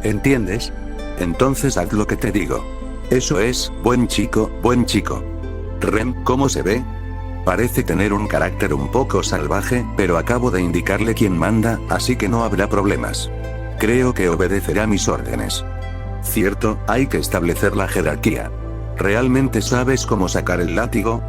¿Entiendes? Entonces haz lo que te digo. Eso es, buen chico, buen chico. Rem, ¿cómo se ve? Parece tener un carácter un poco salvaje, pero acabo de indicarle quién manda, así que no habrá problemas. Creo que obedecerá mis órdenes. Cierto, hay que establecer la jerarquía. ¿Realmente sabes cómo sacar el látigo,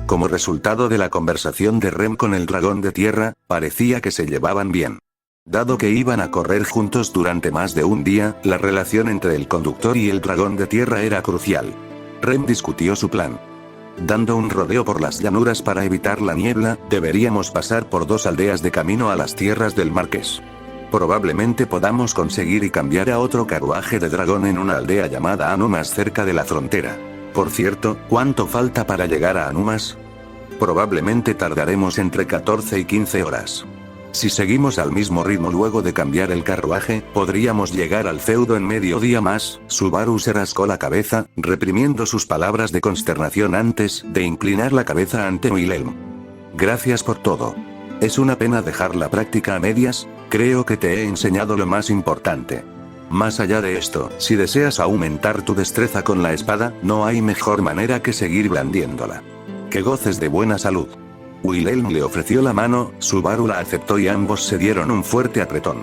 Como resultado de la conversación de Rem con el dragón de tierra, parecía que se llevaban bien. Dado que iban a correr juntos durante más de un día, la relación entre el conductor y el dragón de tierra era crucial. Rem discutió su plan. Dando un rodeo por las llanuras para evitar la niebla, deberíamos pasar por 2 aldeas de camino a las tierras del Marqués. Probablemente podamos conseguir y cambiar a otro carruaje de dragón en una aldea llamada Anumas cerca de la frontera. Por cierto, ¿cuánto falta para llegar a Anumas? Probablemente tardaremos entre 14 y 15 horas. Si seguimos al mismo ritmo luego de cambiar el carruaje, podríamos llegar al feudo en medio día más. Subaru se rascó la cabeza, reprimiendo sus palabras de consternación antes de inclinar la cabeza ante Wilhelm. Gracias por todo. Es una pena dejar la práctica a medias, creo que te he enseñado lo más importante. Más allá de esto, si deseas aumentar tu destreza con la espada, no hay mejor manera que seguir blandiéndola. Que goces de buena salud. Wilhelm le ofreció la mano, Subaru la aceptó y ambos se dieron un fuerte apretón.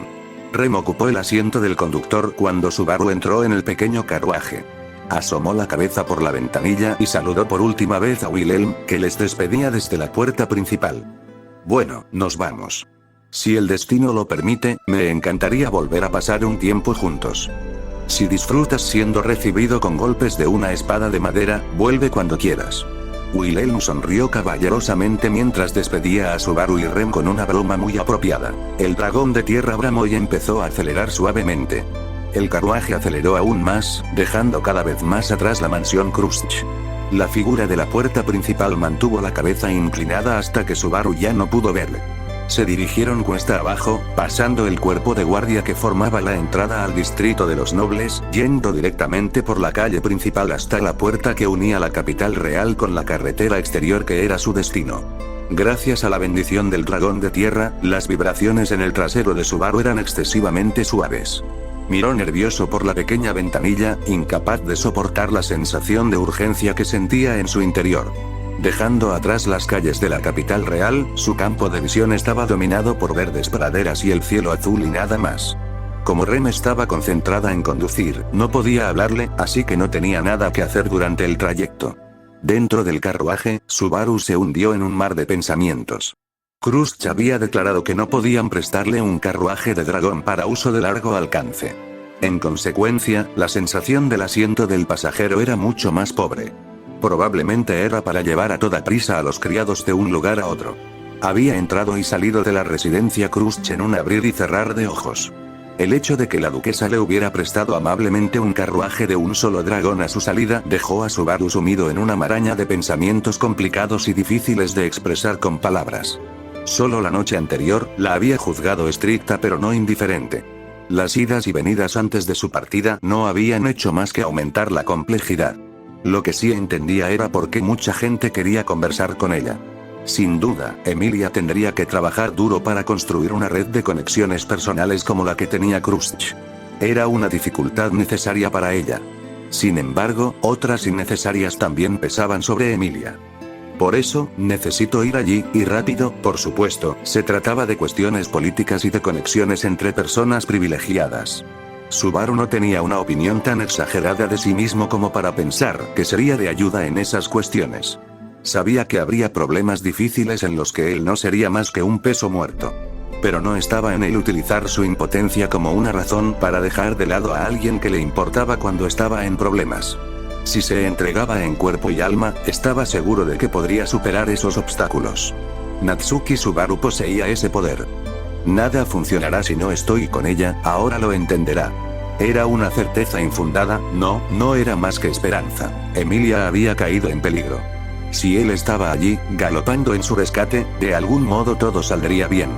Rem ocupó el asiento del conductor cuando Subaru entró en el pequeño carruaje. Asomó la cabeza por la ventanilla y saludó por última vez a Wilhelm, que les despedía desde la puerta principal. Bueno, nos vamos. Si el destino lo permite, me encantaría volver a pasar un tiempo juntos. Si disfrutas siendo recibido con golpes de una espada de madera, vuelve cuando quieras. Wilhelm sonrió caballerosamente mientras despedía a Subaru y Rem con una broma muy apropiada. El dragón de tierra bramó y empezó a acelerar suavemente. El carruaje aceleró aún más, dejando cada vez más atrás la mansión Crush. La figura de la puerta principal mantuvo la cabeza inclinada hasta que Subaru ya no pudo verle. Se dirigieron cuesta abajo, pasando el cuerpo de guardia que formaba la entrada al distrito de los nobles, yendo directamente por la calle principal hasta la puerta que unía la capital real con la carretera exterior que era su destino. Gracias a la bendición del dragón de tierra, las vibraciones en el trasero de Subaru eran excesivamente suaves. Miró nervioso por la pequeña ventanilla, incapaz de soportar la sensación de urgencia que sentía en su interior. Dejando atrás las calles de la capital real, su campo de visión estaba dominado por verdes praderas y el cielo azul y nada más. Como Rem estaba concentrada en conducir, no podía hablarle, así que no tenía nada que hacer durante el trayecto. Dentro del carruaje, Subaru se hundió en un mar de pensamientos. Crush había declarado que no podían prestarle un carruaje de dragón para uso de largo alcance. En consecuencia, la sensación del asiento del pasajero era mucho más pobre. Probablemente era para llevar a toda prisa a los criados de un lugar a otro. Había entrado y salido de la residencia Crush en un abrir y cerrar de ojos. El hecho de que la duquesa le hubiera prestado amablemente un carruaje de un solo dragón a su salida dejó a Subaru sumido en una maraña de pensamientos complicados y difíciles de expresar con palabras. Solo la noche anterior, la había juzgado estricta pero no indiferente. Las idas y venidas antes de su partida no habían hecho más que aumentar la complejidad. Lo que sí entendía era por qué mucha gente quería conversar con ella. Sin duda, Emilia tendría que trabajar duro para construir una red de conexiones personales como la que tenía Crusch. Era una dificultad necesaria para ella. Sin embargo, otras innecesarias también pesaban sobre Emilia. Por eso, necesito ir allí, y rápido, por supuesto, se trataba de cuestiones políticas y de conexiones entre personas privilegiadas. Subaru no tenía una opinión tan exagerada de sí mismo como para pensar que sería de ayuda en esas cuestiones. Sabía que habría problemas difíciles en los que él no sería más que un peso muerto. Pero no estaba en él utilizar su impotencia como una razón para dejar de lado a alguien que le importaba cuando estaba en problemas. Si se entregaba en cuerpo y alma, estaba seguro de que podría superar esos obstáculos. Natsuki Subaru poseía ese poder. Nada funcionará si no estoy con ella, ahora lo entenderá. Era una certeza infundada, no era más que esperanza. Emilia había caído en peligro. Si él estaba allí, galopando en su rescate, de algún modo todo saldría bien.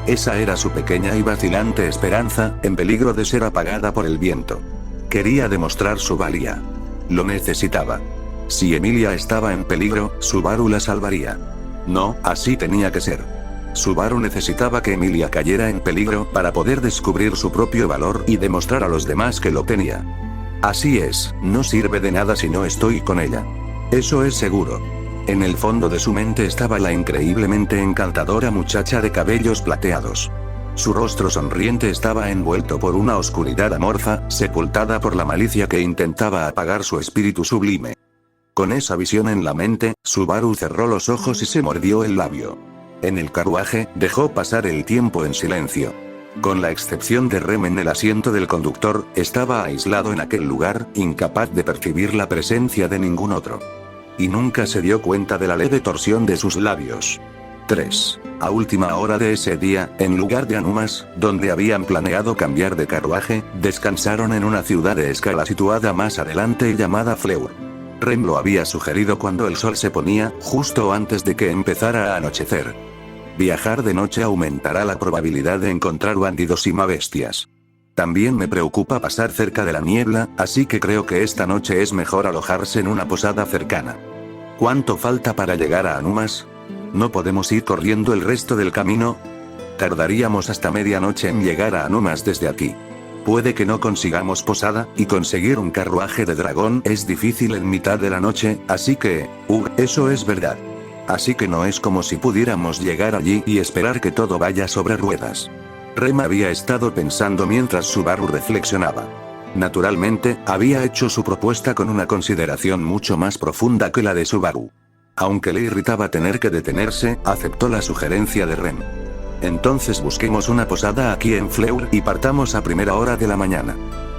Esa era su pequeña y vacilante esperanza, en peligro de ser apagada por el viento. Quería demostrar su valía. Lo necesitaba. Si Emilia estaba en peligro, Subaru la salvaría. No, así tenía que ser. Subaru necesitaba que Emilia cayera en peligro para poder descubrir su propio valor y demostrar a los demás que lo tenía. Así es, no sirve de nada si no estoy con ella. Eso es seguro. En el fondo de su mente estaba la increíblemente encantadora muchacha de cabellos plateados. Su rostro sonriente estaba envuelto por una oscuridad amorfa, sepultada por la malicia que intentaba apagar su espíritu sublime. Con esa visión en la mente, Subaru cerró los ojos y se mordió el labio. En el carruaje, dejó pasar el tiempo en silencio. Con la excepción de Rem en el asiento del conductor, estaba aislado en aquel lugar, incapaz de percibir la presencia de ningún otro. Y nunca se dio cuenta de la leve torsión de sus labios. 3. A última hora de ese día, en lugar de Anumas, donde habían planeado cambiar de carruaje, descansaron en una ciudad de escala situada más adelante y llamada Fleur. Rem lo había sugerido cuando el sol se ponía, justo antes de que empezara a anochecer. Viajar de noche aumentará la probabilidad de encontrar bandidos y bestias. También me preocupa pasar cerca de la niebla, así que creo que esta noche es mejor alojarse en una posada cercana. ¿Cuánto falta para llegar a Anumas? ¿No podemos ir corriendo el resto del camino? Tardaríamos hasta medianoche en llegar a Anumas desde aquí. Puede que no consigamos posada, y conseguir un carruaje de dragón es difícil en mitad de la noche, así que, eso es verdad. Así que no es como si pudiéramos llegar allí y esperar que todo vaya sobre ruedas. Rem había estado pensando mientras Subaru reflexionaba. Naturalmente, había hecho su propuesta con una consideración mucho más profunda que la de Subaru. Aunque le irritaba tener que detenerse, aceptó la sugerencia de Rem. Entonces busquemos una posada aquí en Fleur y partamos a primera hora de la mañana.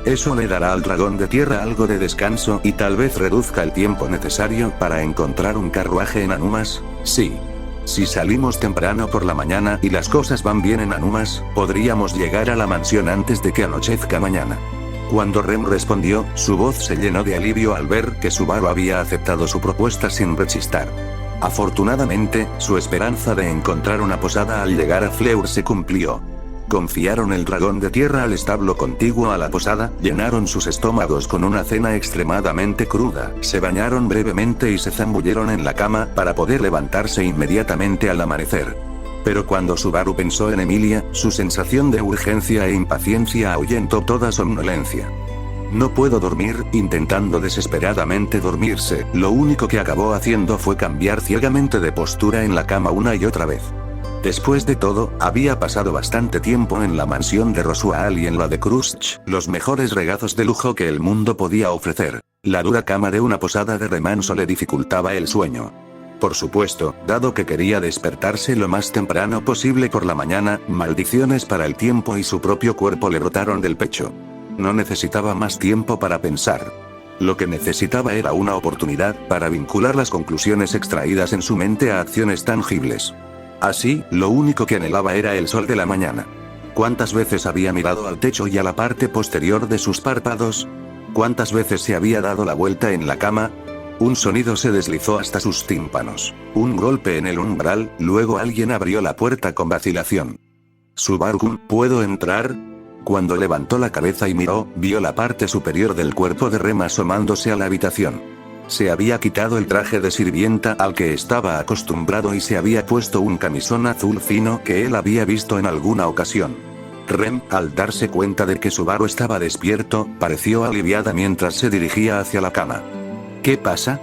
Eso le dará al dragón de tierra algo de descanso y tal vez reduzca el tiempo necesario para encontrar un carruaje en Anumas. Sí. Si salimos temprano por la mañana y las cosas van bien en Anumas, podríamos llegar a la mansión antes de que anochezca mañana. Cuando Rem respondió, su voz se llenó de alivio al ver que Subaru había aceptado su propuesta sin rechistar. Afortunadamente, su esperanza de encontrar una posada al llegar a Fleur se cumplió. Confiaron el dragón de tierra al establo contiguo a la posada, llenaron sus estómagos con una cena extremadamente cruda, se bañaron brevemente y se zambulleron en la cama para poder levantarse inmediatamente al amanecer. Pero cuando Subaru pensó en Emilia, su sensación de urgencia e impaciencia ahuyentó toda somnolencia. No puedo dormir, intentando desesperadamente dormirse, lo único que acabó haciendo fue cambiar ciegamente de postura en la cama una y otra vez. Después de todo, había pasado bastante tiempo en la mansión de Rosual y en la de Crusch, los mejores regazos de lujo que el mundo podía ofrecer. La dura cama de una posada de remanso le dificultaba el sueño. Por supuesto, dado que quería despertarse lo más temprano posible por la mañana, maldiciones para el tiempo y su propio cuerpo le brotaron del pecho. No necesitaba más tiempo para pensar. Lo que necesitaba era una oportunidad para vincular las conclusiones extraídas en su mente a acciones tangibles. Así, lo único que anhelaba era el sol de la mañana. ¿Cuántas veces había mirado al techo y a la parte posterior de sus párpados? ¿Cuántas veces se había dado la vuelta en la cama? Un sonido se deslizó hasta sus tímpanos. Un golpe en el umbral, luego alguien abrió la puerta con vacilación. Subaru-kun, ¿puedo entrar? Cuando levantó la cabeza y miró, vio la parte superior del cuerpo de Rem asomándose a la habitación. Se había quitado el traje de sirvienta al que estaba acostumbrado y se había puesto un camisón azul fino que él había visto en alguna ocasión. Rem, al darse cuenta de que Subaru estaba despierto, pareció aliviada mientras se dirigía hacia la cama. ¿Qué pasa?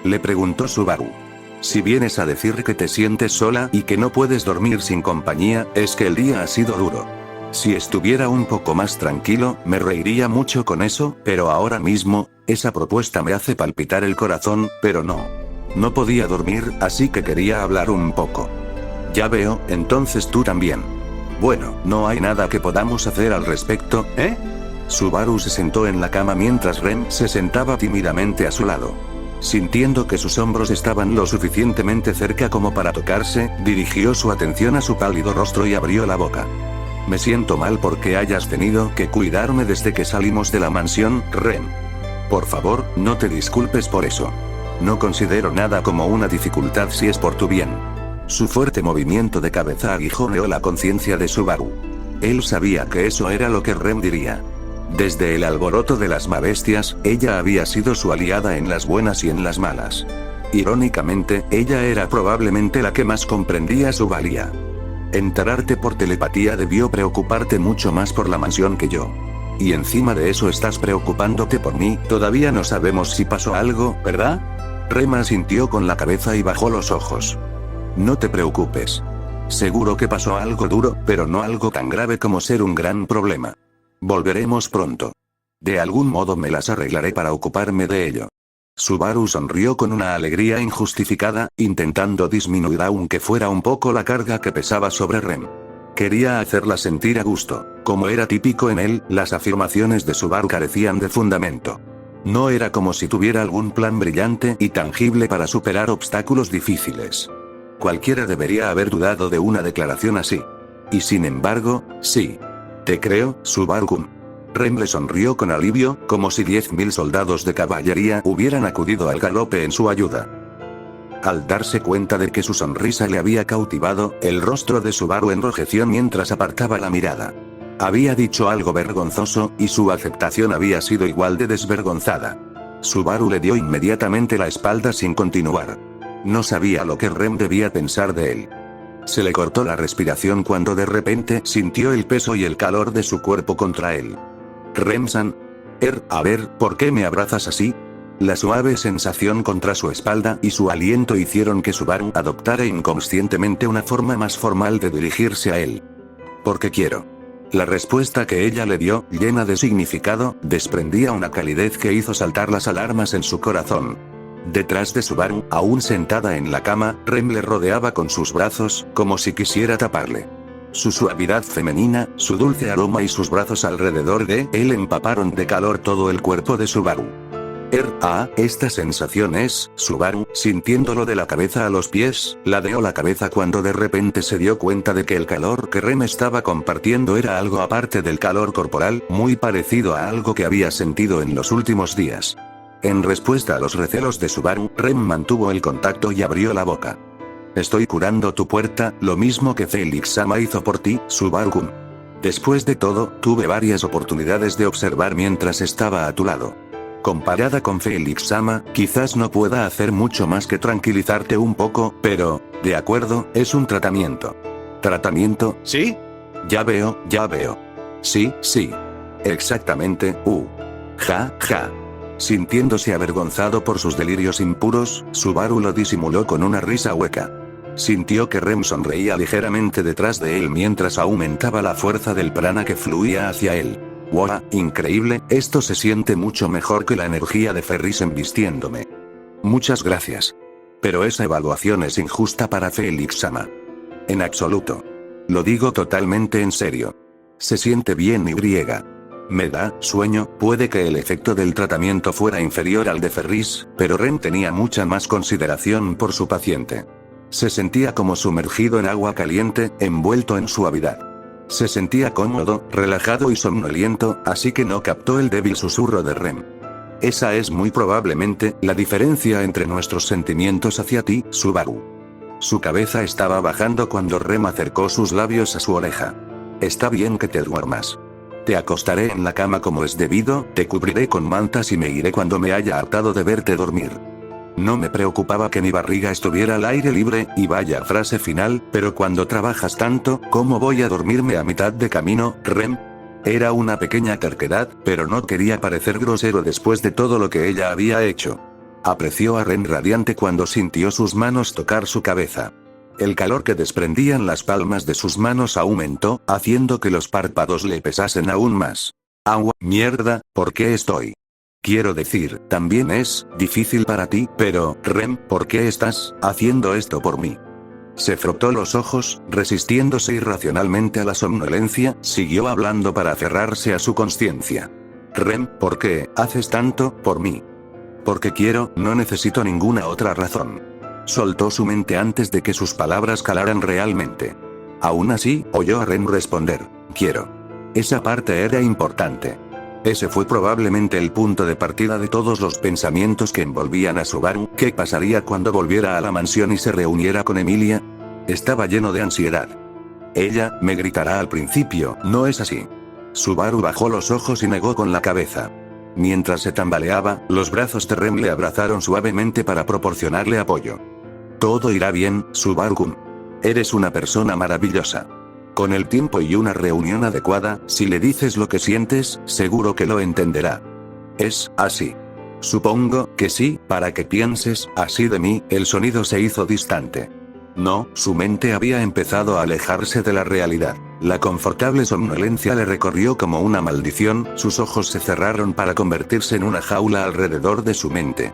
Le preguntó Subaru. Si vienes a decir que te sientes sola y que no puedes dormir sin compañía, es que el día ha sido duro. Si estuviera un poco más tranquilo, me reiría mucho con eso, pero ahora mismo, esa propuesta me hace palpitar el corazón, pero no. No podía dormir, así que quería hablar un poco. Ya veo, entonces tú también. Bueno, no hay nada que podamos hacer al respecto, ¿eh? Subaru se sentó en la cama mientras Rem se sentaba tímidamente a su lado. Sintiendo que sus hombros estaban lo suficientemente cerca como para tocarse, dirigió su atención a su pálido rostro y abrió la boca. Me siento mal porque hayas tenido que cuidarme desde que salimos de la mansión, Rem. Por favor, no te disculpes por eso. No considero nada como una dificultad si es por tu bien. Su fuerte movimiento de cabeza aguijoneó la conciencia de Subaru. Él sabía que eso era lo que Rem diría. Desde el alboroto de las mabestias, ella había sido su aliada en las buenas y en las malas. Irónicamente, ella era probablemente la que más comprendía su valía. Enterarte por telepatía debió preocuparte mucho más por la mansión que yo. Y encima de eso estás preocupándote por mí, todavía no sabemos si pasó algo, ¿verdad? Rem asintió con la cabeza y bajó los ojos. No te preocupes. Seguro que pasó algo duro, pero no algo tan grave como ser un gran problema. Volveremos pronto. De algún modo me las arreglaré para ocuparme de ello. Subaru sonrió con una alegría injustificada, intentando disminuir aunque fuera un poco la carga que pesaba sobre Rem. Quería hacerla sentir a gusto. Como era típico en él, las afirmaciones de Subaru carecían de fundamento. No era como si tuviera algún plan brillante y tangible para superar obstáculos difíciles. Cualquiera debería haber dudado de una declaración así. Y sin embargo, sí. Te creo, Subaru-kun. Rem le sonrió con alivio, como si 10.000 soldados de caballería hubieran acudido al galope en su ayuda. Al darse cuenta de que su sonrisa le había cautivado, el rostro de Subaru enrojeció mientras apartaba la mirada. Había dicho algo vergonzoso, y su aceptación había sido igual de desvergonzada. Subaru le dio inmediatamente la espalda sin continuar. No sabía lo que Rem debía pensar de él. Se le cortó la respiración cuando de repente sintió el peso y el calor de su cuerpo contra él. Rem-san. A ver, ¿por qué me abrazas así? La suave sensación contra su espalda y su aliento hicieron que Subaru adoptara inconscientemente una forma más formal de dirigirse a él. Porque quiero. La respuesta que ella le dio, llena de significado, desprendía una calidez que hizo saltar las alarmas en su corazón. Detrás de Subaru, aún sentada en la cama, Rem le rodeaba con sus brazos, como si quisiera taparle. Su suavidad femenina, su dulce aroma y sus brazos alrededor de él empaparon de calor todo el cuerpo de Subaru. Esta sensación es, Subaru, sintiéndolo de la cabeza a los pies, ladeó la cabeza cuando de repente se dio cuenta de que el calor que Rem estaba compartiendo era algo aparte del calor corporal, muy parecido a algo que había sentido en los últimos días. En respuesta a los recelos de Subaru, Rem mantuvo el contacto y abrió la boca. Estoy curando tu puerta, lo mismo que Felix-sama hizo por ti, Subaru-kun. Después de todo, tuve varias oportunidades de observar mientras estaba a tu lado. Comparada con Felix-sama, quizás no pueda hacer mucho más que tranquilizarte un poco, pero, de acuerdo, es un tratamiento. ¿Tratamiento? ¿Sí? Ya veo. Sí. Exactamente, ja. Sintiéndose avergonzado por sus delirios impuros, Subaru lo disimuló con una risa hueca. Sintió que Rem sonreía ligeramente detrás de él mientras aumentaba la fuerza del prana que fluía hacia él. ¡Wow! Increíble, esto se siente mucho mejor que la energía de Ferris embistiéndome. Muchas gracias. Pero esa evaluación es injusta para Felix-sama. En absoluto. Lo digo totalmente en serio. Se siente bien y griega. Me da sueño, puede que el efecto del tratamiento fuera inferior al de Ferris, pero Rem tenía mucha más consideración por su paciente. Se sentía como sumergido en agua caliente, envuelto en suavidad. Se sentía cómodo, relajado y somnoliento, así que no captó el débil susurro de Rem. Esa es muy probablemente la diferencia entre nuestros sentimientos hacia ti, Subaru. Su cabeza estaba bajando cuando Rem acercó sus labios a su oreja. Está bien que te duermas. Te acostaré en la cama como es debido, te cubriré con mantas y me iré cuando me haya hartado de verte dormir. No me preocupaba que mi barriga estuviera al aire libre, y vaya frase final, pero cuando trabajas tanto, ¿cómo voy a dormirme a mitad de camino, Rem? Era una pequeña terquedad, pero no quería parecer grosero después de todo lo que ella había hecho. Apreció a Rem radiante cuando sintió sus manos tocar su cabeza. El calor que desprendían las palmas de sus manos aumentó, haciendo que los párpados le pesasen aún más. Agua, mierda, ¿por qué estoy? Quiero decir, también es difícil para ti, pero, Rem, ¿por qué estás haciendo esto por mí? Se frotó los ojos, resistiéndose irracionalmente a la somnolencia, siguió hablando para aferrarse a su consciencia. Rem, ¿por qué haces tanto por mí? Porque quiero, no necesito ninguna otra razón. Soltó su mente antes de que sus palabras calaran realmente. Aún así, oyó a Rem responder, quiero. Esa parte era importante. Ese fue probablemente el punto de partida de todos los pensamientos que envolvían a Subaru. ¿Qué pasaría cuando volviera a la mansión y se reuniera con Emilia? Estaba lleno de ansiedad. Ella me gritará al principio, ¿no es así? Subaru bajó los ojos y negó con la cabeza. Mientras se tambaleaba, los brazos de Rem le abrazaron suavemente para proporcionarle apoyo. Todo irá bien, Subaru-kun. Eres una persona maravillosa. Con el tiempo y una reunión adecuada, si le dices lo que sientes, seguro que lo entenderá. ¿Es así? Supongo que sí, para que pienses así de mí. El sonido se hizo distante. No, su mente había empezado a alejarse de la realidad. La confortable somnolencia le recorrió como una maldición, sus ojos se cerraron para convertirse en una jaula alrededor de su mente.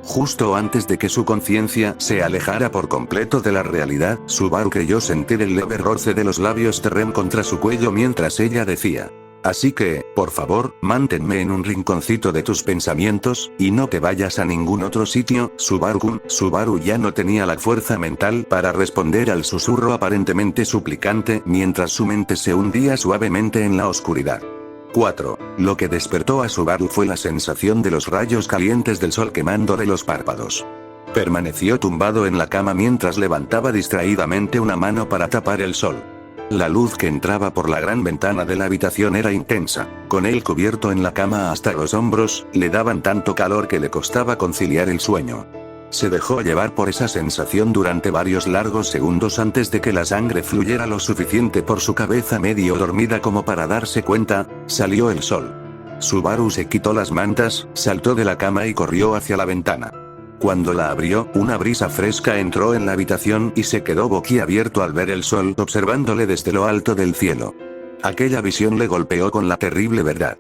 Justo antes de que su conciencia se alejara por completo de la realidad, Subaru creyó sentir el leve roce de los labios de Rem contra su cuello mientras ella decía: así que, por favor, manténme en un rinconcito de tus pensamientos, y no te vayas a ningún otro sitio, Subaru-kun. Subaru ya no tenía la fuerza mental para responder al susurro aparentemente suplicante, mientras su mente se hundía suavemente en la oscuridad. 4. Lo que despertó a Subaru fue la sensación de los rayos calientes del sol quemándole los párpados. Permaneció tumbado en la cama mientras levantaba distraídamente una mano para tapar el sol. La luz que entraba por la gran ventana de la habitación era intensa. Con él cubierto en la cama hasta los hombros, le daban tanto calor que le costaba conciliar el sueño. Se dejó llevar por esa sensación durante varios largos segundos antes de que la sangre fluyera lo suficiente por su cabeza medio dormida como para darse cuenta. Salió el sol. Subaru se quitó las mantas, saltó de la cama y corrió hacia la ventana. Cuando la abrió, una brisa fresca entró en la habitación y se quedó boquiabierto al ver el sol observándole desde lo alto del cielo. Aquella visión le golpeó con la terrible verdad.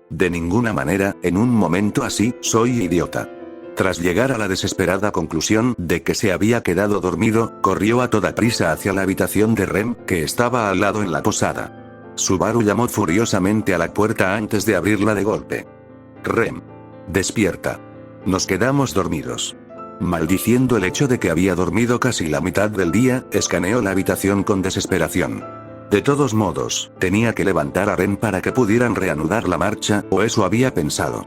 De ninguna manera, en un momento así, soy idiota. Tras llegar a la desesperada conclusión de que se había quedado dormido, corrió a toda prisa hacia la habitación de Rem, que estaba al lado en la posada. Subaru llamó furiosamente a la puerta antes de abrirla de golpe. Rem. Despierta. Nos quedamos dormidos. Maldiciendo el hecho de que había dormido casi la mitad del día, escaneó la habitación con desesperación. De todos modos, tenía que levantar a Rem para que pudieran reanudar la marcha, o eso había pensado.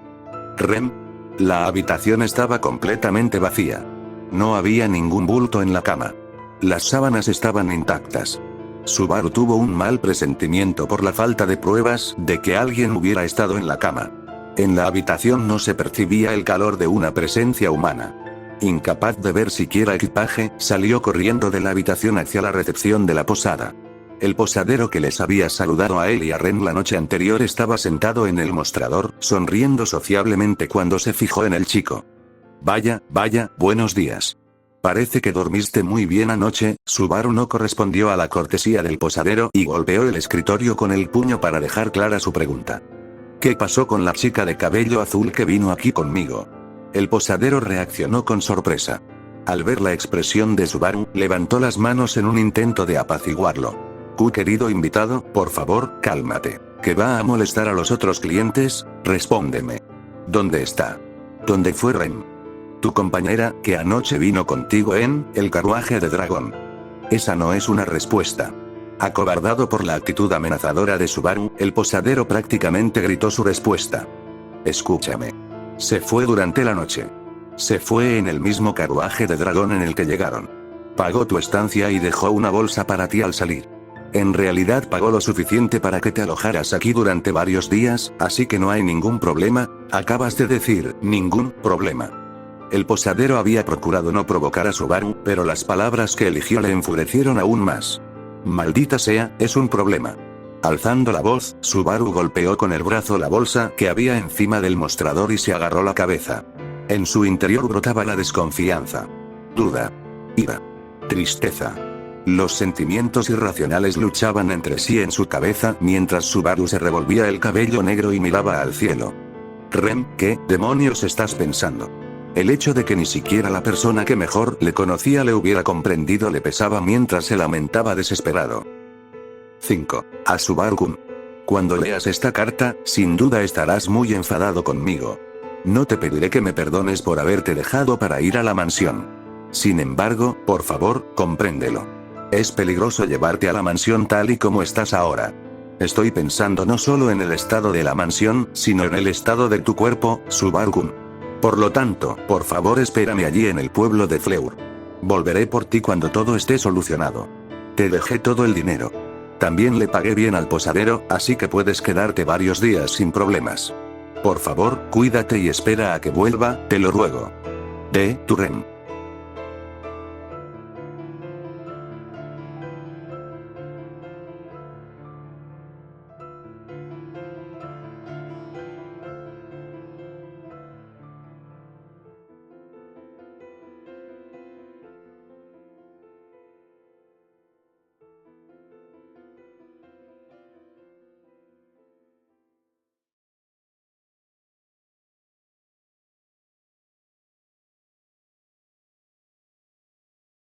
Rem. La habitación estaba completamente vacía. No había ningún bulto en la cama. Las sábanas estaban intactas. Subaru tuvo un mal presentimiento por la falta de pruebas de que alguien hubiera estado en la cama. En la habitación no se percibía el calor de una presencia humana. Incapaz de ver siquiera equipaje, salió corriendo de la habitación hacia la recepción de la posada. El posadero que les había saludado a él y a Ren la noche anterior estaba sentado en el mostrador, sonriendo sociablemente cuando se fijó en el chico. Vaya, buenos días. Parece que dormiste muy bien anoche. Subaru no correspondió a la cortesía del posadero y golpeó el escritorio con el puño para dejar clara su pregunta. ¿Qué pasó con la chica de cabello azul que vino aquí conmigo? El posadero reaccionó con sorpresa. Al ver la expresión de Subaru, levantó las manos en un intento de apaciguarlo. Querido invitado, por favor, cálmate. ¿Que va a molestar a los otros clientes? Respóndeme. ¿Dónde está? ¿Dónde fue Ren? Tu compañera, que anoche vino contigo en el carruaje de dragón. Esa no es una respuesta. Acobardado por la actitud amenazadora de Subaru, el posadero prácticamente gritó su respuesta. Escúchame. Se fue durante la noche. Se fue en el mismo carruaje de dragón en el que llegaron. Pagó tu estancia y dejó una bolsa para ti al salir. En realidad pagó lo suficiente para que te alojaras aquí durante varios días, así que no hay ningún problema. Acabas de decir, ningún problema. El posadero había procurado no provocar a Subaru, pero las palabras que eligió le enfurecieron aún más. Maldita sea, es un problema. Alzando la voz, Subaru golpeó con el brazo la bolsa que había encima del mostrador y se agarró la cabeza. En su interior brotaba la desconfianza, duda, ira, tristeza. Los sentimientos irracionales luchaban entre sí en su cabeza mientras Subaru se revolvía el cabello negro y miraba al cielo. Rem, ¿qué demonios estás pensando? El hecho de que ni siquiera la persona que mejor le conocía le hubiera comprendido le pesaba mientras se lamentaba desesperado. 5. A Subaru-kun. Cuando leas esta carta, sin duda estarás muy enfadado conmigo. No te pediré que me perdones por haberte dejado para ir a la mansión. Sin embargo, por favor, compréndelo. Es peligroso llevarte a la mansión tal y como estás ahora. Estoy pensando no solo en el estado de la mansión, sino en el estado de tu cuerpo, Subaru-kun. Por lo tanto, por favor espérame allí en el pueblo de Fleur. Volveré por ti cuando todo esté solucionado. Te dejé todo el dinero. También le pagué bien al posadero, así que puedes quedarte varios días sin problemas. Por favor, cuídate y espera a que vuelva, te lo ruego. De, tu Rem.